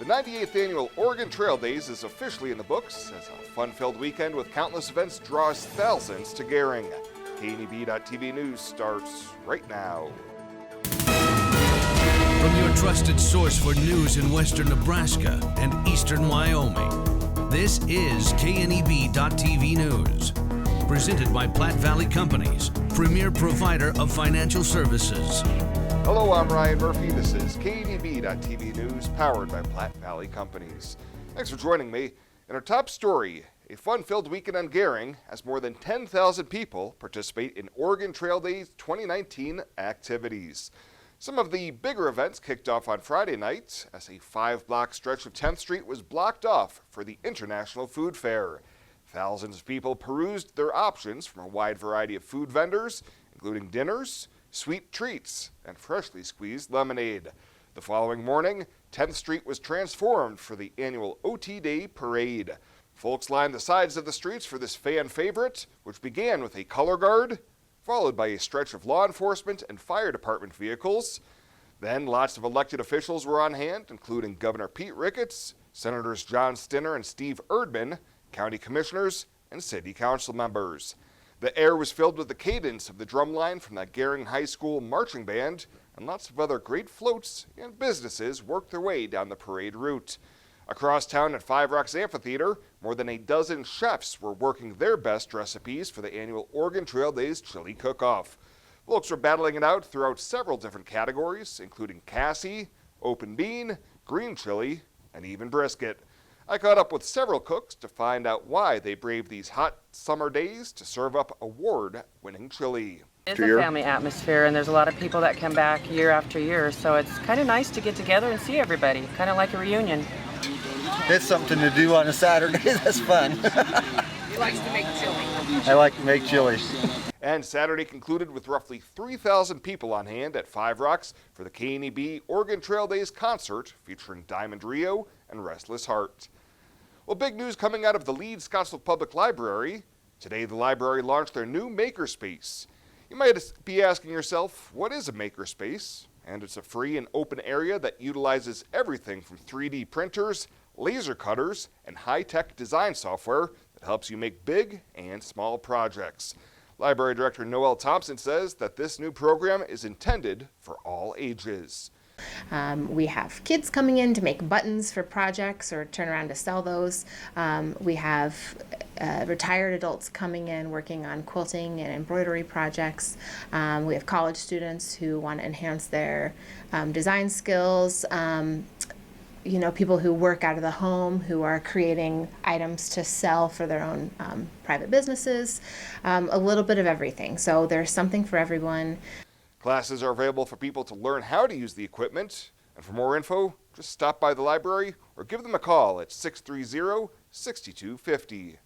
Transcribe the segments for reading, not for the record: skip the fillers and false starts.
The 98th Annual Oregon Trail Days is officially in the books as a fun-filled weekend with countless events draws thousands to Gering. KNEB.TV News starts right now. From your trusted source for news in western Nebraska and eastern Wyoming, this is KNEB.TV News. Presented by Platte Valley Companies, premier provider of financial services. Hello, I'm Ryan Murphy. This is KNEB.TV News, powered by Platte Valley Companies. Thanks for joining me. In our top story, a fun-filled weekend on Gering as more than 10,000 people participate in Oregon Trail Days 2019 activities. Some of the bigger events kicked off on Friday night as a 5-block stretch of 10th Street was blocked off for the International Food Fair. Thousands of people perused their options from a wide variety of food vendors, including dinners, sweet treats, and freshly squeezed lemonade. The following morning, 10th Street was transformed for the annual OT Day Parade. Folks lined the sides of the streets for this fan favorite, which began with a color guard, followed by a stretch of law enforcement and fire department vehicles. Then lots of elected officials were on hand, including Governor Pete Ricketts, Senators John Stinner and Steve Erdman, county commissioners, and city council members. The air was filled with the cadence of the drumline from the Gering High School marching band, and lots of other great floats and businesses worked their way down the parade route. Across town at Five Rocks Amphitheater, more than a dozen chefs were working their best recipes for the annual Oregon Trail Days Chili Cook-Off. Folks were battling it out throughout several different categories, including Cassie, open bean, green chili, and even brisket. I caught up with several cooks to find out why they braved these hot summer days to serve up award-winning chili. It's a family atmosphere, and there's a lot of people that come back year after year, so it's kind of nice to get together and see everybody, kind of like a reunion. It's something to do on a Saturday. That's fun. He likes to make chili. I like to make chili. And Saturday concluded with roughly 3,000 people on hand at Five Rocks for the KNEB Oregon Trail Days concert featuring Diamond Rio and Restless Heart. Well, big news coming out of the lead Scottsbluff Public Library. Today, the library launched their new Makerspace. You might be asking yourself, what is a Makerspace? And it's a free and open area that utilizes everything from 3D printers, laser cutters, and high-tech design software that helps you make big and small projects. Library Director Noelle Thompson says that this new program is intended for all ages. We have kids coming in to make buttons for projects or turn around to sell those. We have retired adults coming in working on quilting and embroidery projects. We have college students who want to enhance their design skills. People who work out of the home who are creating items to sell for their own private businesses. A little bit of everything. So there's something for everyone. Classes are available for people to learn how to use the equipment. And for more info, just stop by the library or give them a call at 630-6250.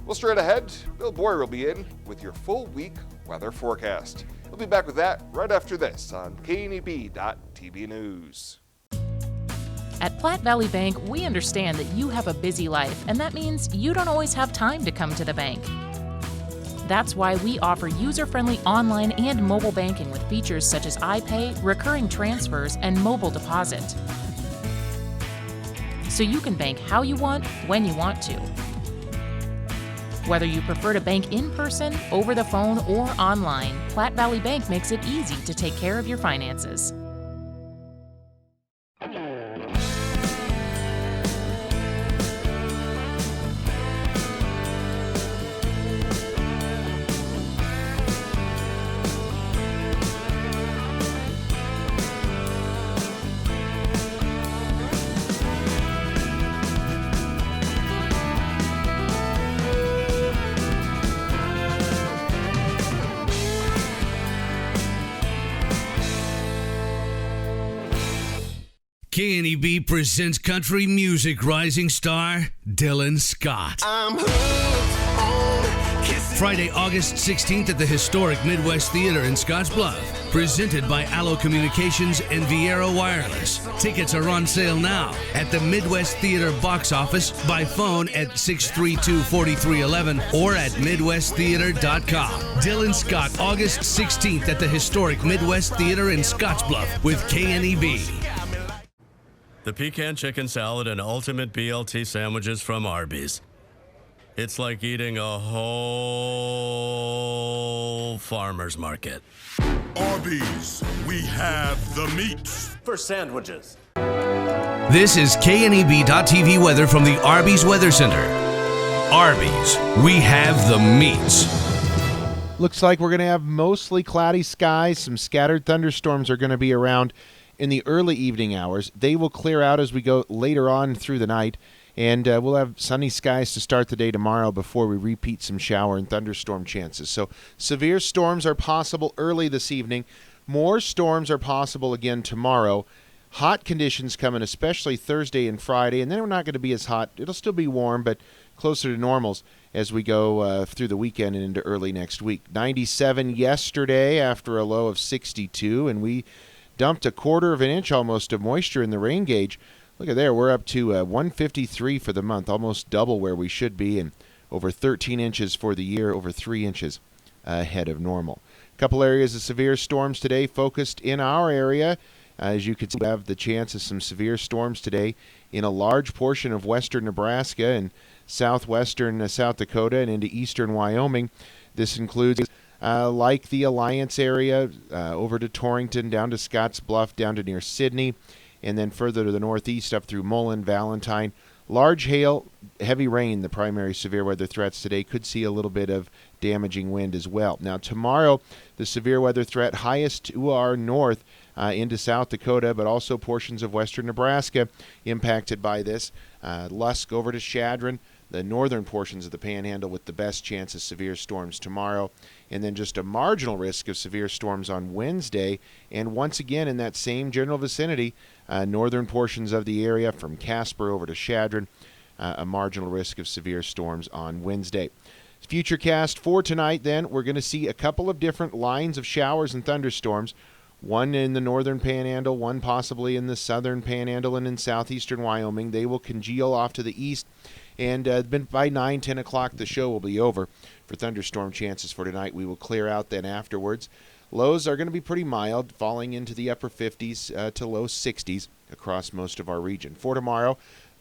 Well, straight ahead, Bill Boyer will be in with your full week weather forecast. We'll be back with that right after this on KNEB.TV News. At Platte Valley Bank, we understand that you have a busy life, and that means you don't always have time to come to the bank. That's why we offer user-friendly online and mobile banking with features such as iPay, recurring transfers, and mobile deposit. So you can bank how you want, when you want to. Whether you prefer to bank in person, over the phone, or online, Platte Valley Bank makes it easy to take care of your finances. KNEB presents country music rising star Dylan Scott. Friday, August 16th at the historic Midwest Theater in Scottsbluff. Presented by Allo Communications and VIAERO Wireless. Tickets are on sale now at the Midwest Theater box office, by phone at 632-4311 or at MidwestTheater.com. Dylan Scott, August 16th at the historic Midwest Theater in Scottsbluff with KNEB. the pecan chicken salad and ultimate BLT sandwiches from Arby's. It's like eating a whole farmer's market. Arby's, we have the meats. For sandwiches. This is KNEB.TV weather from the Arby's Weather Center. Arby's, we have the meats. Looks like we're going to have mostly cloudy skies. Some scattered thunderstorms are going to be around in the early evening hours. They will clear out as we go later on through the night. And we'll have sunny skies to start the day tomorrow before we repeat some shower and thunderstorm chances. So severe storms are possible early this evening. More storms are possible again tomorrow. Hot conditions coming, especially Thursday and Friday. And then we're not going to be as hot. It'll still be warm, but closer to normals as we go through the weekend and into early next week. 97 yesterday after a low of 62, and we dumped a quarter of an inch almost of moisture in the rain gauge. Look at there, we're up to 153 for the month, almost double where we should be, and over 13 inches for the year, over 3 inches ahead of normal. A couple areas of severe storms today focused in our area. As you can see, we have the chance of some severe storms today in a large portion of western Nebraska and southwestern South Dakota and into eastern Wyoming. This includes like the Alliance area, over to Torrington, down to Scottsbluff, down to near Sidney, and then further to the northeast up through Mullen, Valentine. Large hail, heavy rain, the primary severe weather threats today. Could see a little bit of damaging wind as well. Now tomorrow, the severe weather threat highest to our north into South Dakota, but also portions of western Nebraska impacted by this. Lusk over to Chadron, the northern portions of the Panhandle with the best chance of severe storms tomorrow. And then just a marginal risk of severe storms on Wednesday. And once again in that same general vicinity, northern portions of the area from Casper over to Chadron, a marginal risk of severe storms on Wednesday. Futurecast for tonight then, we're going to see a couple of different lines of showers and thunderstorms. One in the northern Panhandle, one possibly in the southern Panhandle and in southeastern Wyoming. They will congeal off to the east. And by 9, 10 o'clock, the show will be over for thunderstorm chances for tonight. We will clear out then afterwards. Lows are going to be pretty mild, falling into the upper 50s to low 60s across most of our region. For tomorrow,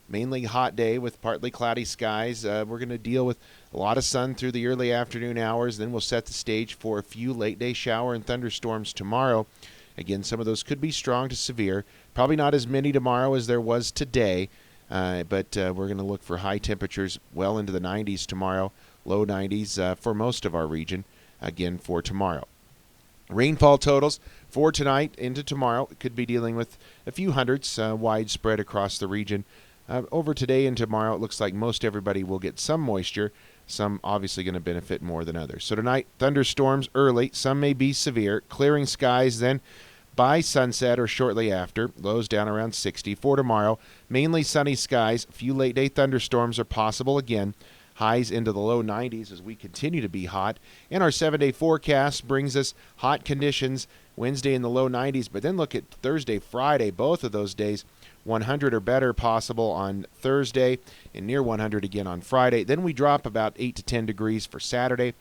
mainly hot day with partly cloudy skies. We're going to deal with a lot of sun through the early afternoon hours. Then we'll set the stage for a few late-day shower and thunderstorms tomorrow. Again, some of those could be strong to severe. Probably not as many tomorrow as there was today. But we're going to look for high temperatures well into the 90s tomorrow, low 90s for most of our region, again for tomorrow. Rainfall totals for tonight into tomorrow could be dealing with a few hundreds widespread across the region. Over today and tomorrow, it looks like most everybody will get some moisture, some obviously going to benefit more than others. So tonight, thunderstorms early, some may be severe, clearing skies then by sunset or shortly after, lows down around 60. For tomorrow, mainly sunny skies. A few late-day thunderstorms are possible again. Highs into the low 90s as we continue to be hot. And our 7-day forecast brings us hot conditions Wednesday in the low 90s. But then look at Thursday, Friday, both of those days. 100 or better possible on Thursday and near 100 again on Friday. Then we drop about 8 to 10 degrees for Saturday.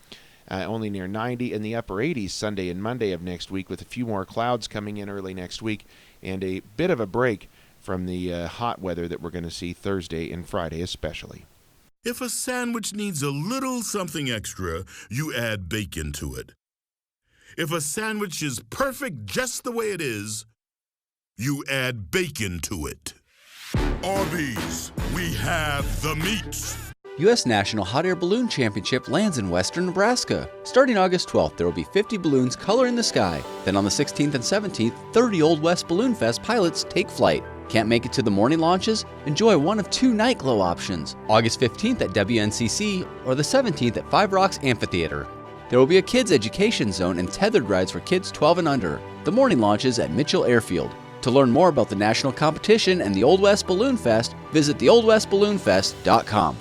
Only near 90 in the upper 80s Sunday and Monday of next week with a few more clouds coming in early next week and a bit of a break from the hot weather that we're going to see Thursday and Friday especially. If a sandwich needs a little something extra, you add bacon to it. If a sandwich is perfect just the way it is, you add bacon to it. Arby's, we have the meats. U.S. National Hot Air Balloon Championship lands in western Nebraska. Starting August 12th, there will be 50 balloons coloring the sky. Then on the 16th and 17th, 30 Old West Balloon Fest pilots take flight. Can't make it to the morning launches? Enjoy one of 2 night glow options. August 15th at WNCC or the 17th at Five Rocks Amphitheater. There will be a kids' education zone and tethered rides for kids 12 and under. The morning launches at Mitchell Airfield. To learn more about the national competition and the Old West Balloon Fest, visit theoldwestballoonfest.com.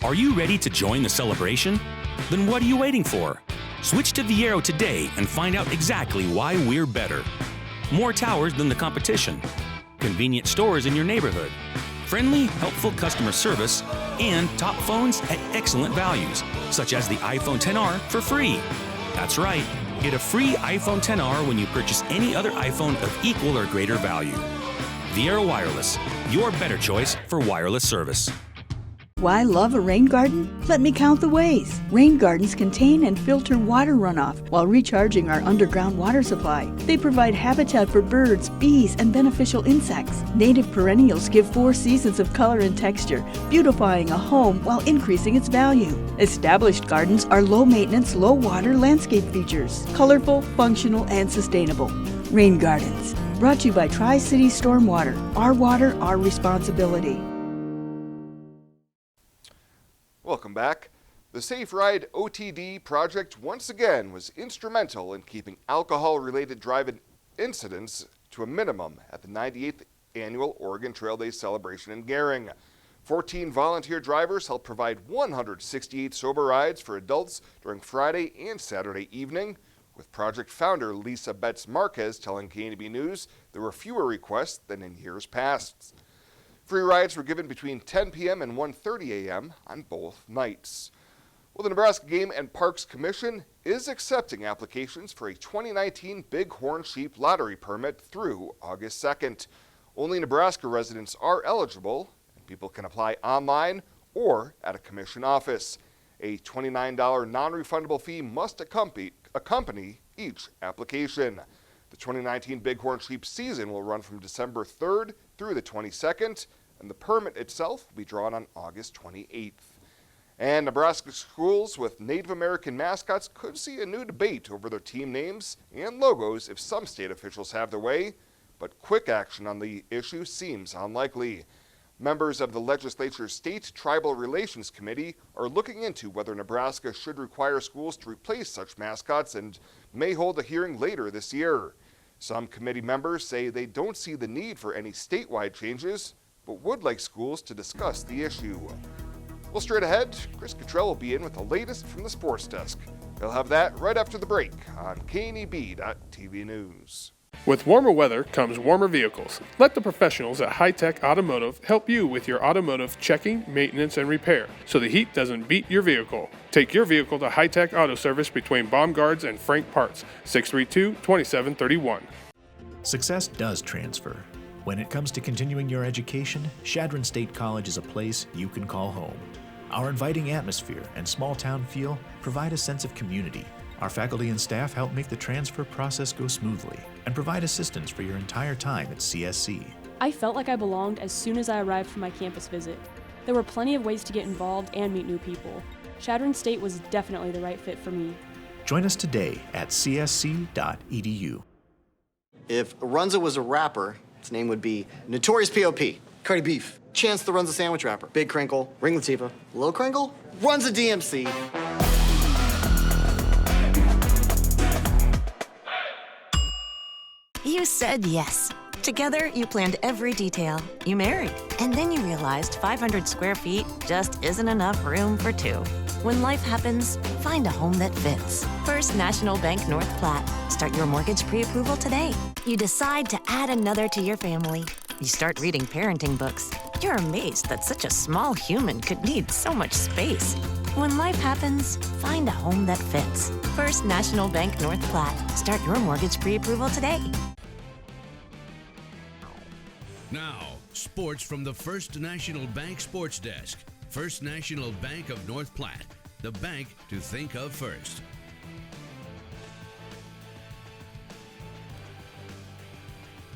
Are you ready to join the celebration? Then what are you waiting for? Switch to VIAERO today and find out exactly why we're better. More towers than the competition, convenient stores in your neighborhood, friendly, helpful customer service, and top phones at excellent values, such as the iPhone XR for free. That's right, get a free iPhone XR when you purchase any other iPhone of equal or greater value. VIAERO Wireless, your better choice for wireless service. Why love a rain garden? Let me count the ways. Rain gardens contain and filter water runoff while recharging our underground water supply. They provide habitat for birds, bees, and beneficial insects. Native perennials give 4 seasons of color and texture, beautifying a home while increasing its value. Established gardens are low-maintenance, low-water landscape features. Colorful, functional, and sustainable. Rain gardens. Brought to you by Tri-City Stormwater. Our water, our responsibility. Welcome back. The Safe Ride OTD project once again was instrumental in keeping alcohol-related driving incidents to a minimum at the 98th Annual Oregon Trail Day celebration in Gering. 14 volunteer drivers helped provide 168 sober rides for adults during Friday and Saturday evening, with project founder Lisa Betts Marquez telling KNB News there were fewer requests than in years past. Free rides were given between 10 p.m. and 1:30 a.m. on both nights. Well, the Nebraska Game and Parks Commission is accepting applications for a 2019 Bighorn Sheep Lottery permit through August 2nd. Only Nebraska residents are eligible, and people can apply online or at a commission office. A $29 non-refundable fee must accompany each application. The 2019 Bighorn Sheep season will run from December 3rd through the 22nd, and the permit itself will be drawn on August 28th. And Nebraska schools with Native American mascots could see a new debate over their team names and logos if some state officials have their way, but quick action on the issue seems unlikely. Members of the legislature's State Tribal Relations Committee are looking into whether Nebraska should require schools to replace such mascots and may hold a hearing later this year. Some committee members say they don't see the need for any statewide changes, but would like schools to discuss the issue. Well, straight ahead, Chris Cottrell will be in with the latest from the sports desk. He'll have that right after the break on KNEB.TV News. With warmer weather comes warmer vehicles. Let the professionals at High Tech Automotive help you with your automotive checking, maintenance, and repair so the heat doesn't beat your vehicle. Take your vehicle to High Tech Auto Service between Baumgards and Frank Parts, 632-2731. Success does transfer. When it comes to continuing your education, Chadron State College is a place you can call home. Our inviting atmosphere and small town feel provide a sense of community. Our faculty and staff help make the transfer process go smoothly and provide assistance for your entire time at CSC. I felt like I belonged as soon as I arrived for my campus visit. There were plenty of ways to get involved and meet new people. Chadron State was definitely the right fit for me. Join us today at csc.edu. If Runza was a rapper, its name would be Notorious P.O.P., Cardi Beef, Chance the Runza Sandwich Rapper, Big Crinkle, Ring Latifah, Lil Crinkle, Runza DMC. You said yes. Together, you planned every detail. You married. And then you realized 500 square feet just isn't enough room for two. When life happens, find a home that fits. First National Bank North Platte. Start your mortgage pre-approval today. You decide to add another to your family. You start reading parenting books. You're amazed that such a small human could need so much space. When life happens, find a home that fits. First National Bank North Platte. Start your mortgage pre-approval today. Now, sports from the First National Bank Sports Desk. First National Bank of North Platte, the bank to think of first.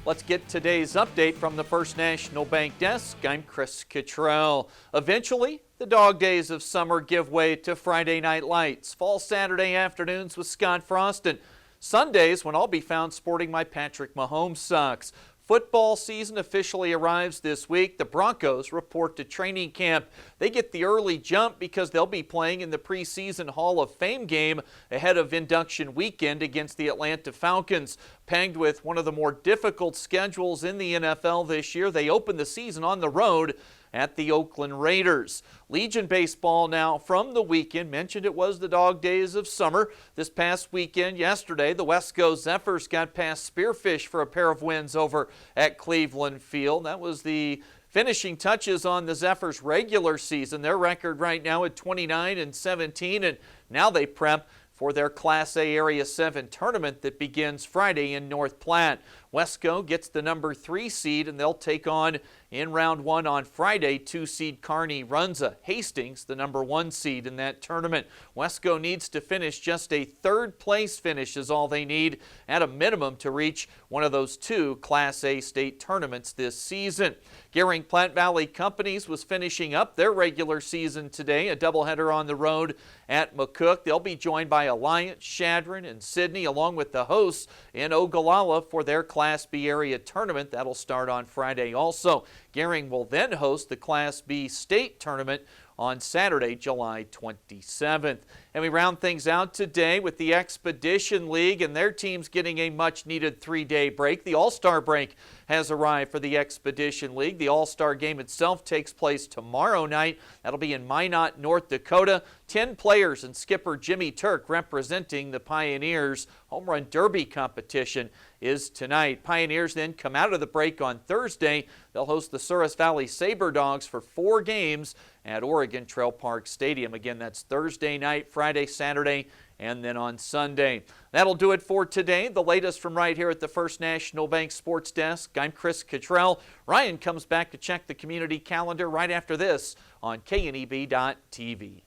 Let's get today's update from the First National Bank desk. I'm Chris Cottrell. Eventually, the dog days of summer give way to Friday night lights, fall Saturday afternoons with Scott Frost, and Sundays when I'll be found sporting my Patrick Mahomes socks. Football season officially arrives this week. The Broncos report to training camp. They get the early jump because they'll be playing in the preseason Hall of Fame game ahead of induction weekend against the Atlanta Falcons. Panged with one of the more difficult schedules in the NFL this year, they open the season on the road at the Oakland Raiders. Legion baseball now from the weekend. Mentioned it was the dog days of summer. This past weekend, yesterday, the Wesco Zephyrs got past Spearfish for a pair of wins over at Cleveland Field. That was the finishing touches on the Zephyrs' regular season. Their record right now at 29-17, and now they prep for their Class A Area 7 tournament that begins Friday in North Platte. Wesco gets the number 3 seed, and they'll take on, in round 1 on Friday, 2-seed Kearney Runza. Hastings, the number 1 seed in that tournament. Wesco needs to finish just a 3rd place finish is all they need at a minimum to reach one of those 2 Class A state tournaments this season. Gering Platte Valley Companies was finishing up their regular season today, a doubleheader on the road at McCook. They'll be joined by Alliance, Chadron, and Sidney, along with the hosts in Ogallala for their Class B area tournament. That'll start on Friday also. Gering will then host the Class B state tournament on Saturday, July 27th. And we round things out today with the Expedition League and their teams getting a much-needed 3-day break. The All-Star break has arrived for the Expedition League. The All-Star game itself takes place tomorrow night. That'll be in Minot, North Dakota. 10 players and skipper Jimmy Turk representing the Pioneers. Home Run Derby competition is tonight. Pioneers then come out of the break on Thursday. They'll host the Souris Valley Saber Dogs for 4 games at Oregon Trail Park Stadium. Again, that's Thursday night, Friday, Saturday, and then on Sunday. That'll do it for today. The latest from right here at the First National Bank Sports Desk. I'm Chris Cottrell. Ryan comes back to check the community calendar right after this on KNEB.TV.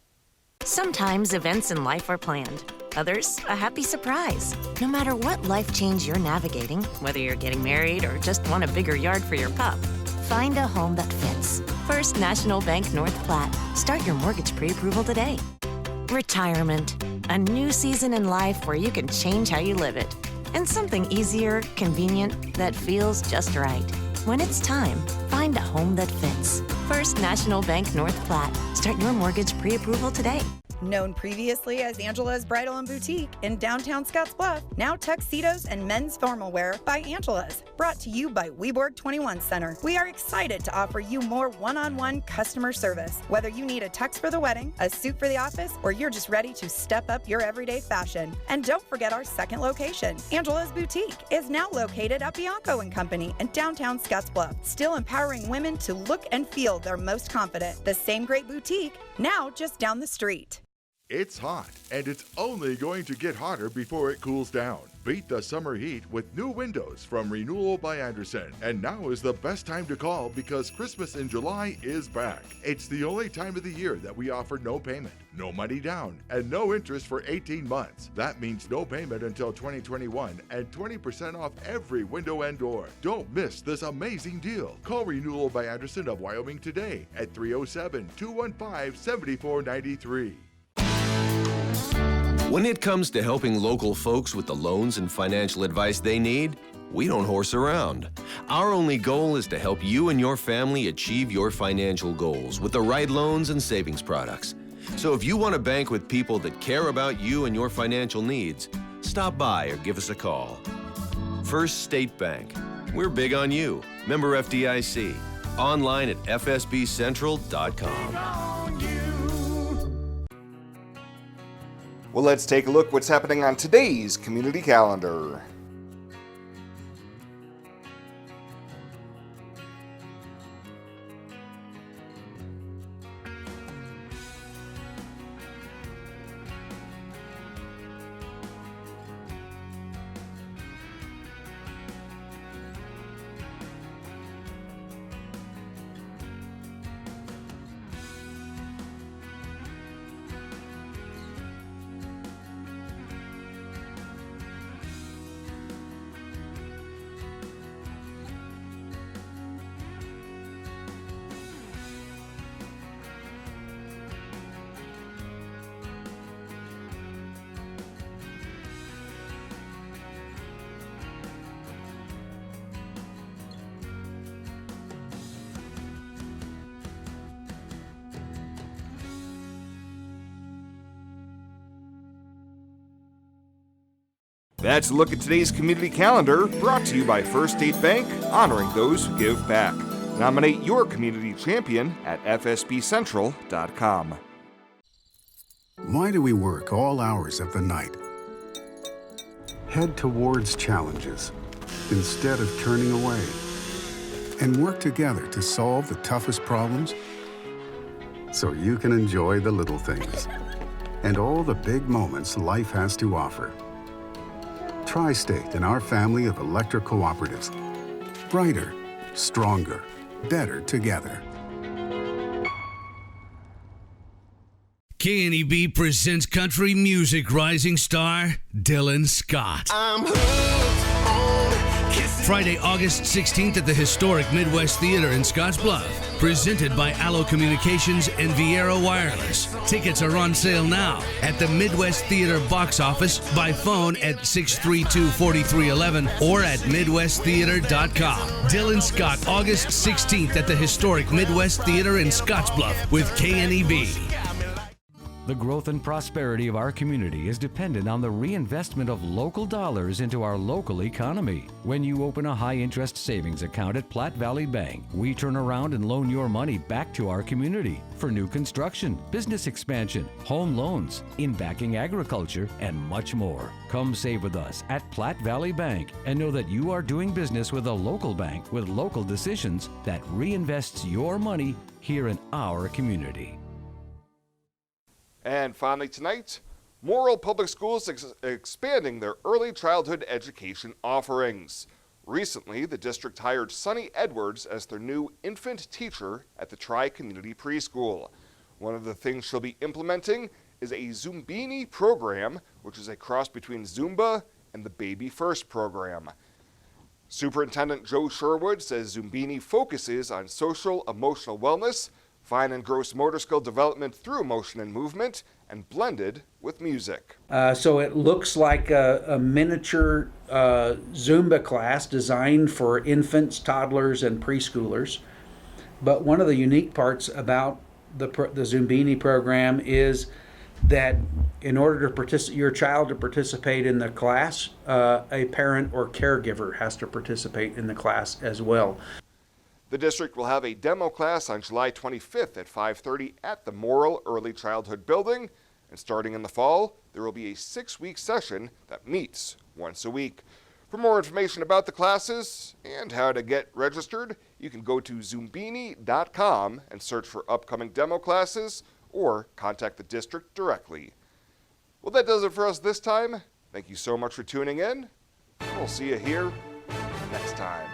Sometimes events in life are planned. Others, a happy surprise. No matter what life change you're navigating, whether you're getting married or just want a bigger yard for your pup, find a home that fits. First National Bank North Platte. Start your mortgage pre-approval today. Retirement. A new season in life where you can change how you live it. And something easier, convenient, that feels just right. When it's time, find a home that fits. First National Bank North Platte. Start your mortgage pre-approval today. Known previously as Angela's Bridal and Boutique in downtown Scottsbluff, now tuxedos and men's formal wear by Angela's. Brought to you by Weborg 21 Center. We are excited to offer you more one-on-one customer service. Whether you need a tux for the wedding, a suit for the office, or you're just ready to step up your everyday fashion. And don't forget our second location. Angela's Boutique is now located at Bianco & Company in downtown Scottsbluff, still empowering women to look and feel their most confident. The same great boutique, now just down the street. It's hot, and it's only going to get hotter before it cools down. Beat the summer heat with new windows from Renewal by Andersen. And now is the best time to call because Christmas in July is back. It's the only time of the year that we offer no payment, no money down, and no interest for 18 months. That means no payment until 2021 and 20% off every window and door. Don't miss this amazing deal. Call Renewal by Andersen of Wyoming today at 307-215-7493. When it comes to helping local folks with the loans and financial advice they need, we don't horse around. Our only goal is to help you and your family achieve your financial goals with the right loans and savings products. So if you want to bank with people that care about you and your financial needs, stop by or give us a call. First State Bank. We're big on you. Member FDIC. Online at fsbcentral.com. Well, let's take a look what's happening on today's community calendar. That's a look at today's community calendar, brought to you by First State Bank, honoring those who give back. Nominate your community champion at fsbcentral.com. Why do we work all hours of the night? Head towards challenges instead of turning away, and work together to solve the toughest problems so you can enjoy the little things and all the big moments life has to offer. Tri-State and our family of electric cooperatives. Brighter, stronger, better together. KNEB presents country music rising star Dylan Scott. I'm hooked on kissing. Friday, August 16th at the historic Midwest Theater in Scottsbluff. Presented by Allo Communications and VIAERO Wireless. Tickets are on sale now at the Midwest Theater box office, by phone at 632-4311 or at MidwestTheater.com. Dylan Scott, August 16th at the historic Midwest Theater in Scottsbluff with KNEB. The growth and prosperity of our community is dependent on the reinvestment of local dollars into our local economy. When you open a high-interest savings account at Platte Valley Bank, we turn around and loan your money back to our community for new construction, business expansion, home loans, in backing agriculture, and much more. Come save with us at Platte Valley Bank and know that you are doing business with a local bank with local decisions that reinvests your money here in our community. And finally tonight, Morrill Public Schools expanding their early childhood education offerings. Recently, the district hired Sunny Edwards as their new infant teacher at the Tri-Community Preschool. One of the things she'll be implementing is a Zumbini program, which is a cross between Zumba and the Baby First program. Superintendent Joe Sherwood says Zumbini focuses on social emotional wellness, fine and gross motor skill development through motion and movement, and blended with music. So it looks like a miniature Zumba class designed for infants, toddlers, and preschoolers. But one of the unique parts about the Zumbini program is that in order to your child to participate in the class, a parent or caregiver has to participate in the class as well. The district will have a demo class on July 25th at 5:30 at the Morrill Early Childhood Building. And starting in the fall, there will be a 6-week session that meets once a week. For more information about the classes and how to get registered, you can go to Zumbini.com and search for upcoming demo classes or contact the district directly. Well, that does it for us this time. Thank you so much for tuning in. We'll see you here next time.